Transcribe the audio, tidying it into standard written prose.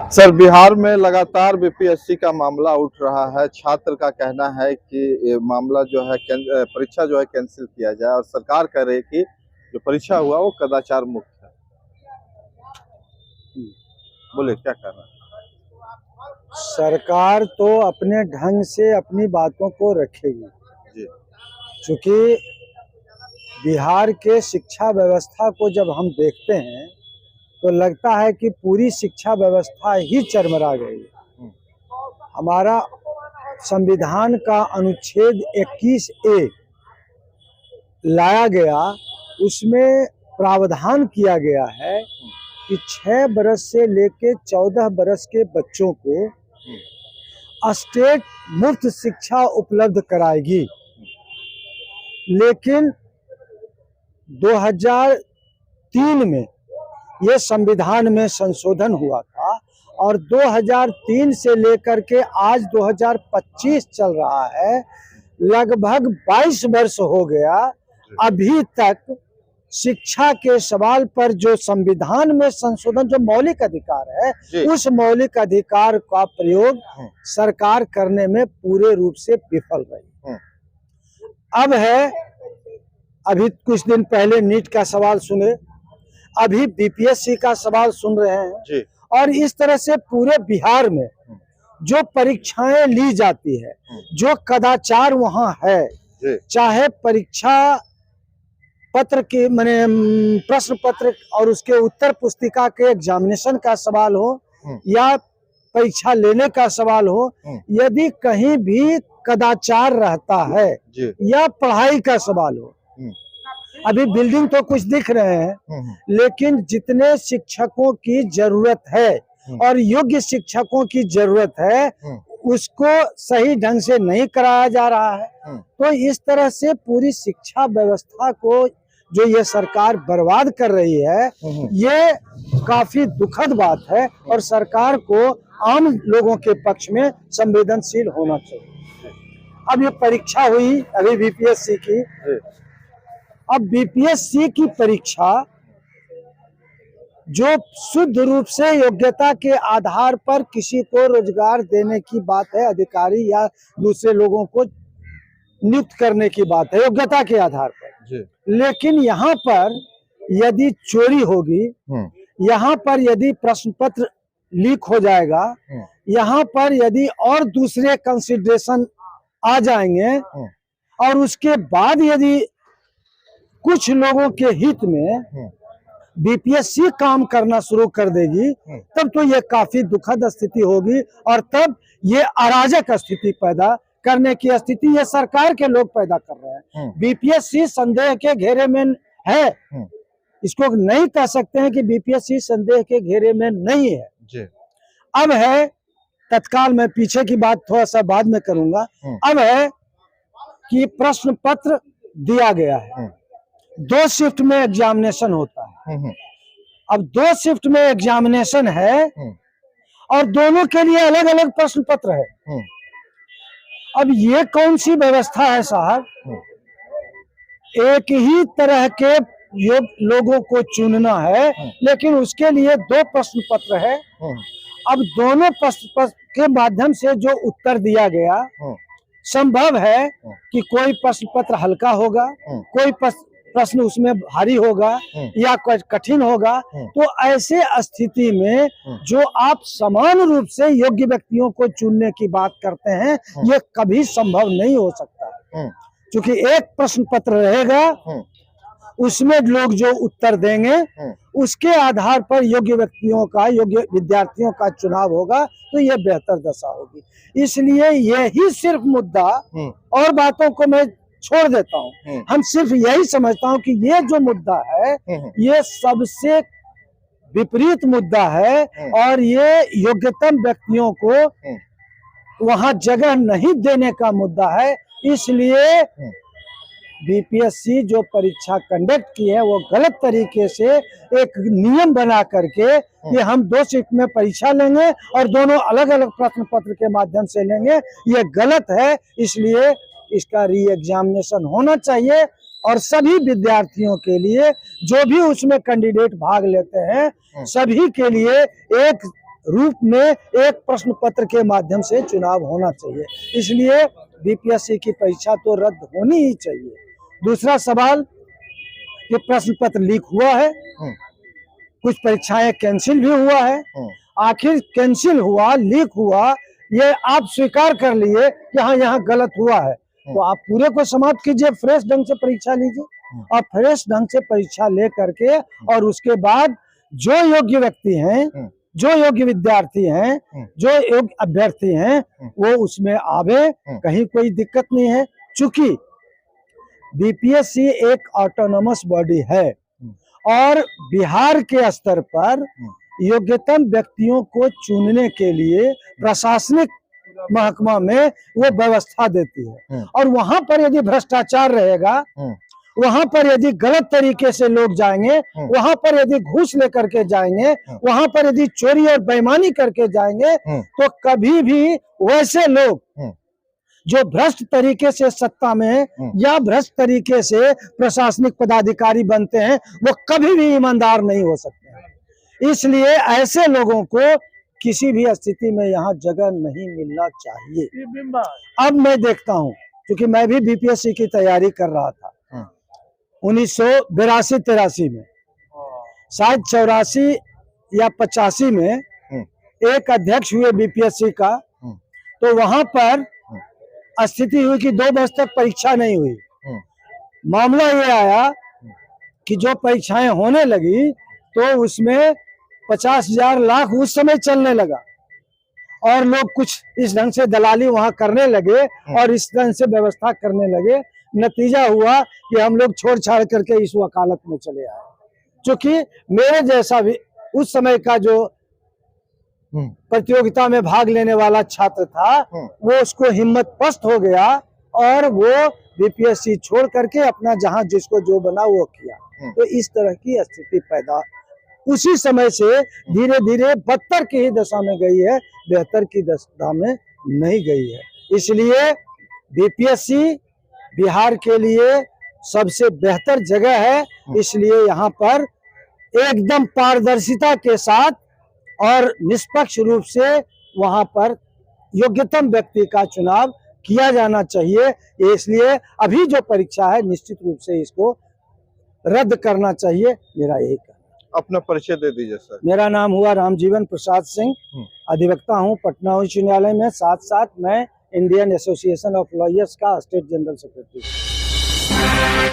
Sir, Bihar में लगातार BPSC का मामला उठ रहा है। छात्र का कहना है कि ये मामला जो है परीक्षा जो है कैंसिल किया जाए और सरकार कह रही है कि जो परीक्षा हुआ वो कदाचार मुक्त है। बोले क्या कहना है? सरकार तो अपने ढंग से अपनी बातों को रखेगी जी। क्योंकि बिहार के शिक्षा व्यवस्था को जब हम देखते हैं तो लगता है कि पूरी शिक्षा व्यवस्था ही चरमरा गई है। हमारा संविधान का अनुच्छेद 21A लाया गया, उसमें प्रावधान किया गया है कि 6 बरस से लेकर 14 बरस के बच्चों को स्टेट मुफ्त शिक्षा उपलब्ध कराएगी। लेकिन 2003 में ये संविधान में संशोधन हुआ था और 2003 से लेकर के आज 2025 चल रहा है, लगभग 22 वर्ष हो गया। अभी तक शिक्षा के सवाल पर जो संविधान में संशोधन, जो मौलिक अधिकार है, उस मौलिक अधिकार का प्रयोग सरकार करने में पूरे रूप से विफल रही। अब है, अभी कुछ दिन पहले नीट का सवाल सुने, अभी बीपीएससी का सवाल सुन रहे हैं जी। और इस तरह से पूरे बिहार में जो परीक्षाएं ली जाती है, जो कदाचार वहां है, चाहे परीक्षा पत्र के माने प्रश्न पत्र और उसके उत्तर पुस्तिका के एग्जामिनेशन का सवाल हो या परीक्षा लेने का सवाल हो, यदि कहीं भी कदाचार रहता है या पढ़ाई का सवाल हो, अभी बिल्डिंग तो कुछ दिख रहे हैं, लेकिन जितने शिक्षकों की जरूरत है और योग्य शिक्षकों की जरूरत है, उसको सही ढंग से नहीं कराया जा रहा है। तो इस तरह से पूरी शिक्षा व्यवस्था को जो ये सरकार बर्बाद कर रही है, ये काफी दुखद बात है और सरकार को आम लोगों के पक्ष में संवेदनशील होना चाहिए। अब ये परीक्षा हुई अभी बीपीएससी की, अब बीपीएससी की परीक्षा जो शुद्ध रूप से योग्यता के आधार पर किसी को रोजगार देने की बात है, अधिकारी या दूसरे लोगों को नियुक्त करने की बात है योग्यता के आधार पर, लेकिन यहाँ पर यदि चोरी होगी, यहाँ पर यदि प्रश्न पत्र लीक हो जाएगा, यहाँ पर यदि और दूसरे कंसिडरेशन आ जाएंगे और उसके बाद यदि कुछ लोगों के हित में बीपीएससी काम करना शुरू कर देगी, तब तो ये काफी दुखद स्थिति होगी और तब ये अराजक स्थिति पैदा करने की स्थिति ये सरकार के लोग पैदा कर रहे हैं। बीपीएससी संदेह के घेरे में है, इसको नहीं कह सकते हैं कि बीपीएससी संदेह के घेरे में नहीं है। अब है तत्काल, मैं पीछे की बात थोड़ा सा बाद में करूंगा। अब है कि प्रश्न पत्र दिया गया है, 2 शिफ्ट में एग्जामिनेशन होता है। अब 2 शिफ्ट में एग्जामिनेशन है और दोनों के लिए अलग अलग प्रश्न पत्र है। अब ये कौन सी व्यवस्था है साहब? एक ही तरह के लोगों को चुनना है, लेकिन उसके लिए 2 प्रश्न पत्र है। अब दोनों प्रश्न पत्र के माध्यम से जो उत्तर दिया गया, संभव है कि कोई प्रश्न पत्र हल्का होगा, कोई प्रश्न उसमें भारी होगा या कठिन होगा। तो ऐसे स्थिति में जो आप समान रूप से योग्य व्यक्तियों को चुनने की बात करते हैं, ये कभी संभव नहीं हो सकता, क्योंकि एक प्रश्न पत्र रहेगा, उसमें लोग जो उत्तर देंगे उसके आधार पर योग्य व्यक्तियों का, योग्य विद्यार्थियों का चुनाव होगा, तो ये बेहतर दशा होगी। इसलिए यही सिर्फ मुद्दा, और बातों को मैं छोड़ देता हूँ, हम सिर्फ यही समझता हूँ कि ये जो मुद्दा है ये सबसे विपरीत मुद्दा है और ये योग्यतम व्यक्तियों को वहां जगह नहीं देने का मुद्दा है। इसलिए बीपीएससी जो परीक्षा कंडक्ट की है वो गलत तरीके से एक नियम बना करके कि हम 2 शिफ्ट में परीक्षा लेंगे और दोनों अलग अलग प्रश्न पत्र के माध्यम से लेंगे, ये गलत है। इसलिए इसका री एग्जामिनेशन होना चाहिए और सभी विद्यार्थियों के लिए, जो भी उसमें कैंडिडेट भाग लेते हैं, सभी के लिए एक रूप में एक प्रश्न पत्र के माध्यम से चुनाव होना चाहिए। इसलिए बीपीएससी की परीक्षा तो रद्द होनी ही चाहिए। दूसरा सवाल कि प्रश्न पत्र लीक हुआ है, कुछ परीक्षाएं कैंसिल भी हुआ है। आखिर कैंसिल हुआ, लीक हुआ, ये आप स्वीकार कर लिए कि हाँ यहाँ गलत हुआ है, तो आप पूरे को समाप्त कीजिए, फ्रेश ढंग से परीक्षा लीजिए और फ्रेश ढंग से परीक्षा ले करके और उसके बाद जो योग्य व्यक्ति हैं, जो योग्य विद्यार्थी हैं, जो योग्य अभ्यर्थी हैं, वो उसमें आवे, कहीं कोई दिक्कत नहीं है। चूंकि बीपीएससी एक ऑटोनोमस बॉडी है और बिहार के स्तर पर योग्यतम व्यक्तियों को चुनने के लिए प्रशासनिक महकमा में वो व्यवस्था देती है। और वहां पर यदि भ्रष्टाचार रहेगा, वहां पर यदि गलत तरीके से लोग जाएंगे, वहां पर यदि घूस लेकर के जाएंगे, वहां पर यदि चोरी और बेईमानी करके जाएंगे, तो कभी भी वैसे लोग जो भ्रष्ट तरीके से सत्ता में या भ्रष्ट तरीके से प्रशासनिक पदाधिकारी बनते हैं, वो कभी भी ईमानदार नहीं हो सकते। इसलिए ऐसे लोगों को किसी भी स्थिति में यहाँ जगह नहीं मिलना चाहिए। अब मैं देखता हूँ, क्योंकि मैं भी बीपीएससी की तैयारी कर रहा था 1982-83 में, शायद 84 या 85 में एक अध्यक्ष हुए बीपीएससी का, तो वहां पर स्थिति हुई कि 2 वर्ष तक परीक्षा नहीं हुई। मामला ये आया कि जो परीक्षाएं होने लगी तो उसमें 50,000 लाख उस समय चलने लगा और लोग कुछ इस ढंग से दलाली वहां करने लगे और इस ढंग से व्यवस्था करने लगे। नतीजा हुआ कि हम लोग छोड़ छाड़ करके इस वकालत में चले आए। क्योंकि मेरे जैसा भी उस समय का जो प्रतियोगिता में भाग लेने वाला छात्र था, वो उसको हिम्मत पस्त हो गया और वो बीपीएससी छोड़ करके अपना जहां जिसको जो बना वो किया। तो इस तरह की स्थिति पैदा उसी समय से धीरे धीरे बदतर की ही दशा में गई है, बेहतर की दशा में नहीं गई है। इसलिए बीपीएससी बिहार के लिए सबसे बेहतर जगह है। इसलिए यहाँ पर एकदम पारदर्शिता के साथ और निष्पक्ष रूप से वहां पर योग्यतम व्यक्ति का चुनाव किया जाना चाहिए। इसलिए अभी जो परीक्षा है निश्चित रूप से इसको रद्द करना चाहिए, मेरा यही कहना। अपना परिचय दे दीजिए सर। मेरा नाम हुआ रामजीवन प्रसाद सिंह, अधिवक्ता हूँ पटना उच्च न्यायालय में, साथ साथ मैं इंडियन एसोसिएशन ऑफ लॉयर्स का स्टेट जनरल सेक्रेटरी।